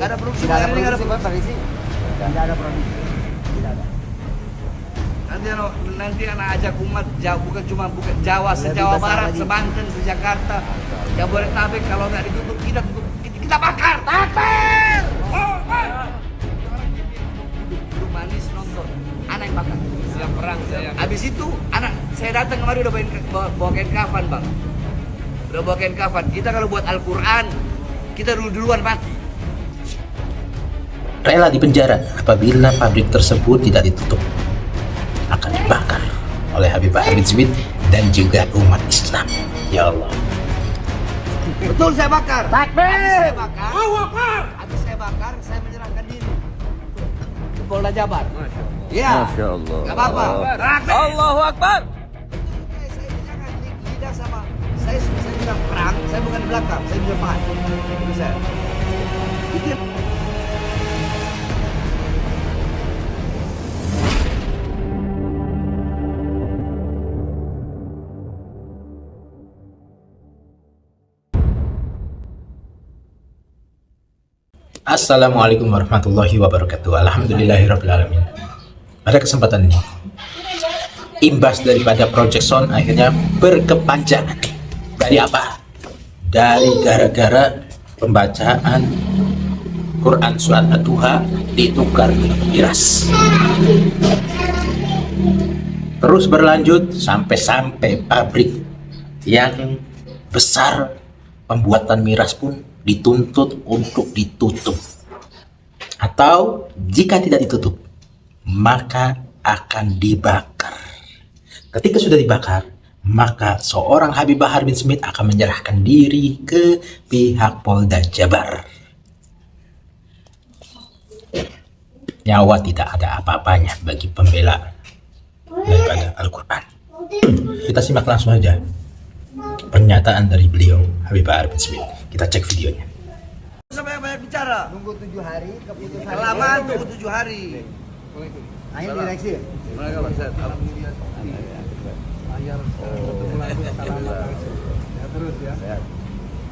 Nggak ada produksi. Tidak ada Ini nggak ada produksi, Pak, permisi. Tidak ada produksi. Tidak ada. Nanti anak ajak umat jauh, bukan Jawa, se-Jawa Barat, se-Banten, se-Jakarta, Jabodetabek. Kalau nggak ditutup, kita bakar. Takbir! Duduk manis nonton, anak yang bakar. Siap perang saya. Habis itu saya datang kemarin udah bawa kain kafan, Bang. Udah bawa kain kafan. Kita kalau buat Al-Quran, kita duluan mati. Rela dipenjara apabila pabrik tersebut tidak ditutup, akan dibakar oleh Habib Bahar bin Smith dan juga umat Islam. Ya Allah. Betul, saya bakar. Takbir! Habis saya bakar, saya menyerahkan diri ke Polda Jabar. Masya Allah. Iya. Masya Allah. Gak apa-apa. Allahu Akbar. Saya jangan lidah sama. Saya bilang perang, saya bukan di belakang, saya di depan. Itu saya. Itu Assalamualaikum warahmatullahi wabarakatuh. Alhamdulillahirrabbilalamin. Pada kesempatan ini, imbas daripada Project Sound akhirnya berkepanjangan. Dari apa? Dari gara-gara pembacaan Quran surat Ad-Duha ditukar miras. Terus berlanjut sampai pabrik yang besar pembuatan miras pun dituntut untuk ditutup, atau jika tidak ditutup maka akan dibakar. Ketika sudah dibakar, maka seorang Habib Bahar bin Smith akan menyerahkan diri ke pihak Polda Jabar. Nyawa tidak ada apa-apanya bagi pembela daripada Al-Quran. Kita simak langsung aja pernyataan dari beliau, Habib Bahar bin Smith. Kita cek videonya. sampai banyak bicara. Nunggu 7 hari keputusan. Kelamaan tunggu 7 hari. Nah, ini direksi. Gimana kabar, Set? Alhamdulillah. Terus ya.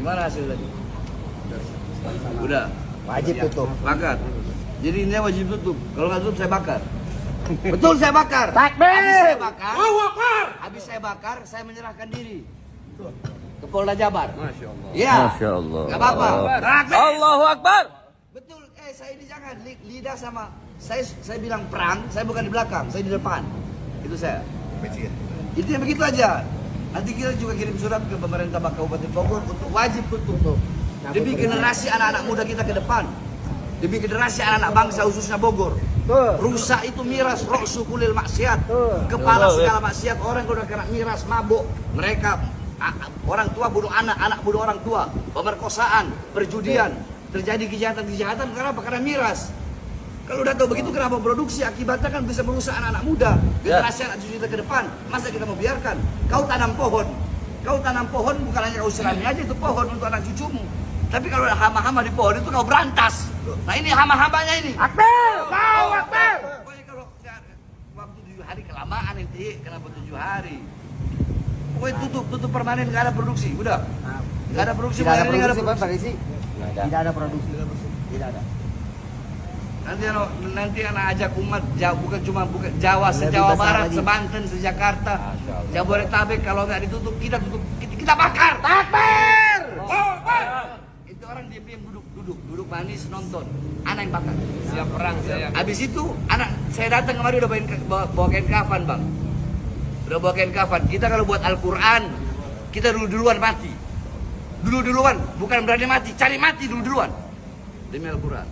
Gimana hasil tadi? Udah. Wajib tutup. Bakar. Jadi ini wajib tutup. Kalau nggak tutup saya bakar. Betul, saya bakar. Takbir! Habis saya bakar, saya menyerahkan diri ke Polda Jabar. Masya Allah. Iya. Masya Allah. Gak apa-apa. Allahu Akbar. Betul. Saya ini jangan lidah sama. Saya bilang perang, saya bukan di belakang, saya di depan. Itu saya. Itu yang begitu aja. Nanti kita juga kirim surat ke pemerintah Kabupaten Bogor untuk wajib tutup. Demi generasi anak-anak muda kita ke depan. Demi generasi anak-anak bangsa khususnya Bogor. Rusak itu miras, roksu kulil maksiat. Kepala segala maksiat, orang yang udah kena miras, mabuk. Mereka, orang tua bunuh anak, anak bunuh orang tua. Pemerkosaan, perjudian. Terjadi kejahatan-kejahatan kenapa? Karena miras. Kalau udah tahu begitu kenapa produksi, akibatnya kan bisa merusak anak-anak muda. Generasi anak cucu kita ke depan. Masa kita mau biarkan? Kau tanam pohon. Kau tanam pohon bukan hanya kau sirami aja itu pohon untuk anak cucumu. Tapi kalau ada hama-hama di pohon itu kau berantas. Nah ini hama-hamanya ini. Akbar! Mau akbar! Pokoknya kalau waktu 7 hari kelamaan inti, kenapa 7 hari? Pokoknya tutup permanen, nggak ada produksi, udah. Nggak ada produksi. Tidak ada nggak produksi, Pak, permisi. Tidak ada produksi. Tidak ada. Nanti anak ajak umat jauh, bukan Jawa, se-Jawa Barat, se-Banten, se-Jakarta, Jabodetabek. Kalau nggak ditutup, kita bakar. Takbir! Itu orang diam duduk manis nonton, anak yang bakar. Siap perang saya. Habis itu saya datang kemarin udah bawa kain kafan, Bang. Udah bawa kain kafan. Kita kalau buat Al-Quran, kita duluan mati. Duluan, bukan berani mati, cari mati duluan. Demi Al-Quran.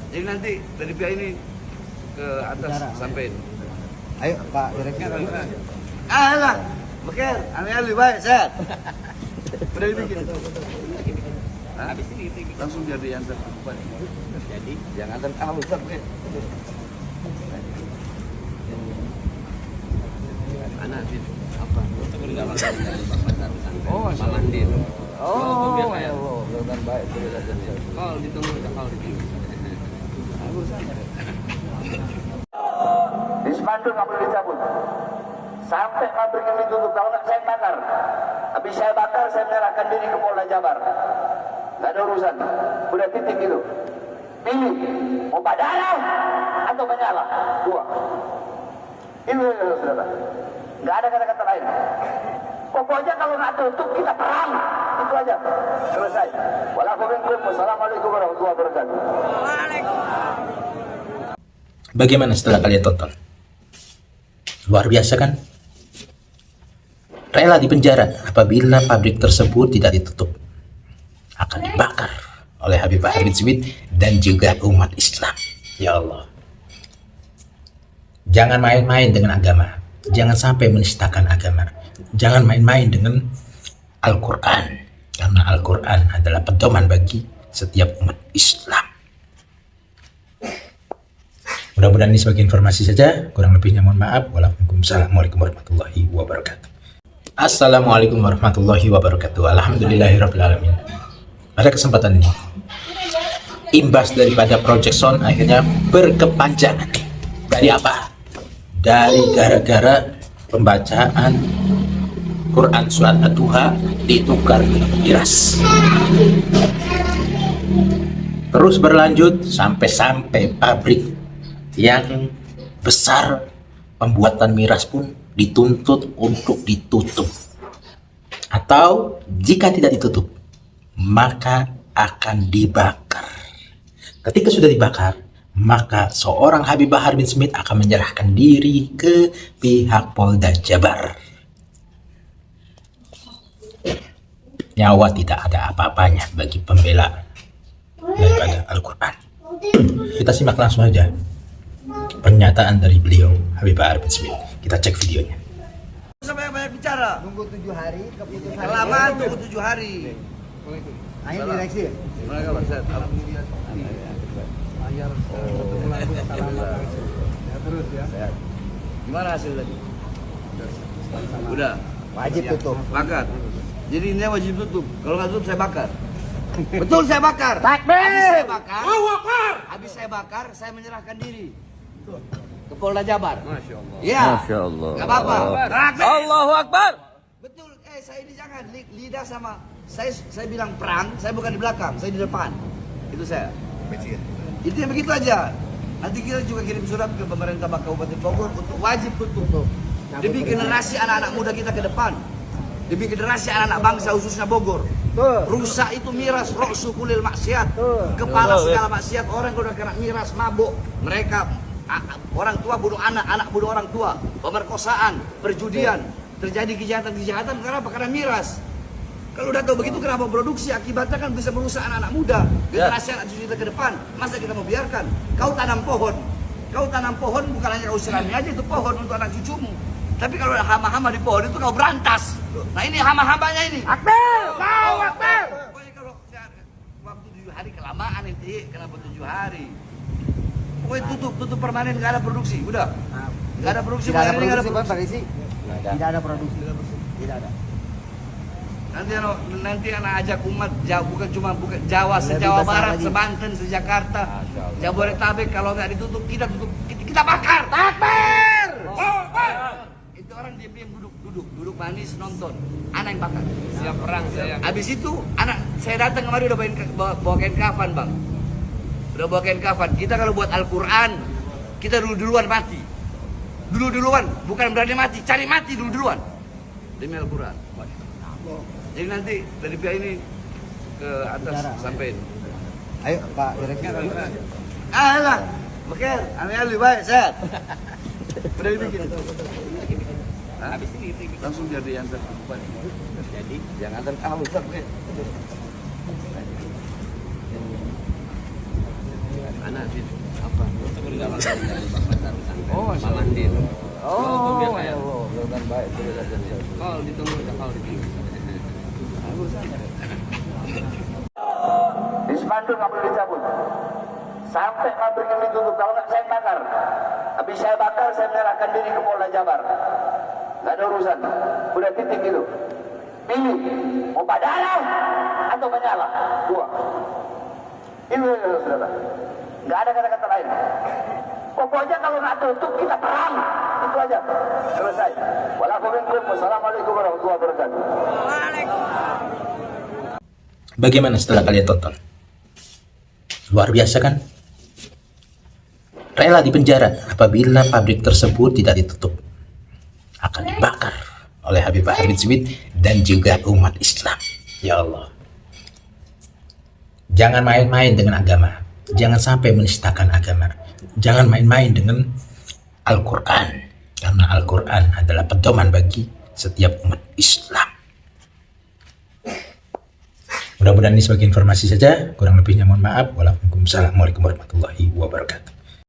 Jadi nanti dari pihak ini ke atas sampai. Ayo, Pak Direksi. Alah, Bekir, aneh baik, sehat. Udah dibikin. Habis ini langsung biar diantar ke bupati. Jadi yang antar Ustaz, Bekir. Anak itu apa? Oh, Mama Andin. Oh, ya Allah, dengan baik Kau ditunggu kau ditunggu. Di spanduk nggak boleh dicabut sampai pabrik ini ditutup. Kalau nggak saya bakar. Habis saya bakar, saya menyerahkan diri ke Polda Jabar. Nggak ada urusan. Udah titik gitu. Pilih, mau padamkan atau menyala. Dua. Ini saudara. Nggak ada kata-kata lain. Pokoknya kalau nggak tutup kita perang. Itu aja. Selesai. Wassalamualaikum warahmatullahi wabarakatuh. Bagaimana setelah kalian tonton? Luar biasa kan? Rela dipenjara apabila pabrik tersebut tidak ditutup. Akan dibakar oleh Habib Bahar bin Smith dan juga umat Islam. Ya Allah. Jangan main-main dengan agama. Jangan sampai menistakan agama. Jangan main-main dengan Al-Quran. Karena Al-Quran adalah pedoman bagi setiap umat Islam. Mudah-mudahan ini sebagai informasi saja. Kurang lebihnya mohon maaf. Waalaikumsalam warahmatullahi wabarakatuh. Assalamualaikum warahmatullahi wabarakatuh. Alhamdulillahirrahmanirrahim. Pada kesempatan ini, imbas daripada Project Sound akhirnya berkepanjangan. Dari apa? Dari gara-gara pembacaan Quran surat Ad-Duha ditukar dengan miras. Terus berlanjut sampai pabrik yang besar pembuatan miras pun dituntut untuk ditutup. Atau jika tidak ditutup, maka akan dibakar. Ketika sudah dibakar, maka seorang Habib Bahar bin Smith akan menyerahkan diri ke pihak Polda Jabar. Nyawa tidak ada apa-apanya bagi pembela daripada Al-Quran. Kita simak langsung aja pernyataan dari beliau, Habib Bahar bin Smith. Kita cek videonya. Sampai banyak bicara. Nunggu 7 hari keputusan. Kelamaan tunggu 7 hari. Nah, ini direksi. Mereka Ustaz. Terus ya. Gimana hasil tadi? Udah. Wajib tutup. Sepakat. Jadi ini wajib tutup. Kalau nggak tutup saya bakar. Betul saya bakar. Takbir. Habis saya bakar, saya menyerahkan diri ke Polda Jabar. Masya Allah. Iya. Masya Allah. Nggak apa-apa. Allahu Akbar. Betul. Saya ini jangan lidah sama saya bilang perang. Saya bukan di belakang, saya di depan. Itu saya. Itu yang begitu aja. Nanti kita juga kirim surat ke pemerintah Kabupaten Bogor untuk wajib tutup. Demi generasi anak-anak muda kita ke depan. Demi generasi anak-anak bangsa khususnya Bogor. Rusak itu miras, roksu kulil maksiat. Kepala segala maksiat. Orang kalau udah kena miras, mabuk. Mereka, orang tua bunuh anak, anak bunuh orang tua. Pemerkosaan, perjudian. Terjadi kejahatan-kejahatan, kenapa? Karena miras. Kalau udah tahu begitu, kenapa produksi? Akibatnya kan bisa merusak anak-anak muda. Generasi anak cucu kita ke depan. Masa kita mau biarkan? Kau tanam pohon. Kau tanam pohon bukan hanya kau sirami aja itu pohon untuk anak cucumu. Tapi kalau ada hama-hama di pohon itu kau berantas. Nah ini hama-hamanya ini. Akbar! Mau Akbar! Pokoknya kalau waktu 7 hari kelamaan ini, kenapa 7 hari? Pokoknya tutup permanen, nggak ada produksi, udah. Nggak ada produksi, Tidak ada mulai ini nggak ada produksi, Pak, produksi. Pak. Tidak ada produksi. Tidak ada. Nanti anak ajak umat bukan Jawa, se-Jawa Barat, se-Banten, se-Jakarta, Jabodetabek, kalau nggak ditutup kita bakar. Takbir! Itu orang diam duduk manis nonton. Anak yang bakar. Siap perang saya. Habis itu anak saya datang kemarin udah bawa kain kafan bang. Udah bawa kain kafan. Kita kalau buat Al-Quran kita duluan mati. Duluan, bukan berani mati, cari mati duluan. Demi Al-Quran. Jadi nanti dari pihak ini ke atas sampai. Ayo Pak Direksi. Alah, Beker, ame baik, sehat. Udah dibikin. Habis ini langsung jadi yang terdepan. Jadi jangan terkamu Ustaz. Anak di apa? Oh, Mandin. Oh, ya Allah, bukan baik. Kalau ditunggu, kalau ditunggu. Di spanduk nggak boleh dicabut sampai pabrik ini ditutup. Kalau nggak saya bakar. Habis saya bakar, saya menyerahkan diri ke Polda Jabar. Nggak ada urusan. Udah titik gitu. Pilih, mau padamkan atau menyala. Dua. Ini saudara. Nggak ada kata-kata lain. Pokoknya kalau nggak tutup kita perang. Itu aja. Selesai. Wassalamualaikum warahmatullahi wabarakatuh. Bagaimana setelah kalian tonton? Luar biasa kan? Rela di penjara apabila pabrik tersebut tidak ditutup. Akan dibakar oleh Habib Bahar bin Smith dan juga umat Islam. Ya Allah. Jangan main-main dengan agama. Jangan sampai menistakan agama. Jangan main-main dengan Al-Quran. Karena Al-Quran adalah pedoman bagi setiap umat Islam. Mudah-mudahan ini sebagai informasi saja. Kurang lebihnya mohon maaf. Waalaikumsalam warahmatullahi wabarakatuh.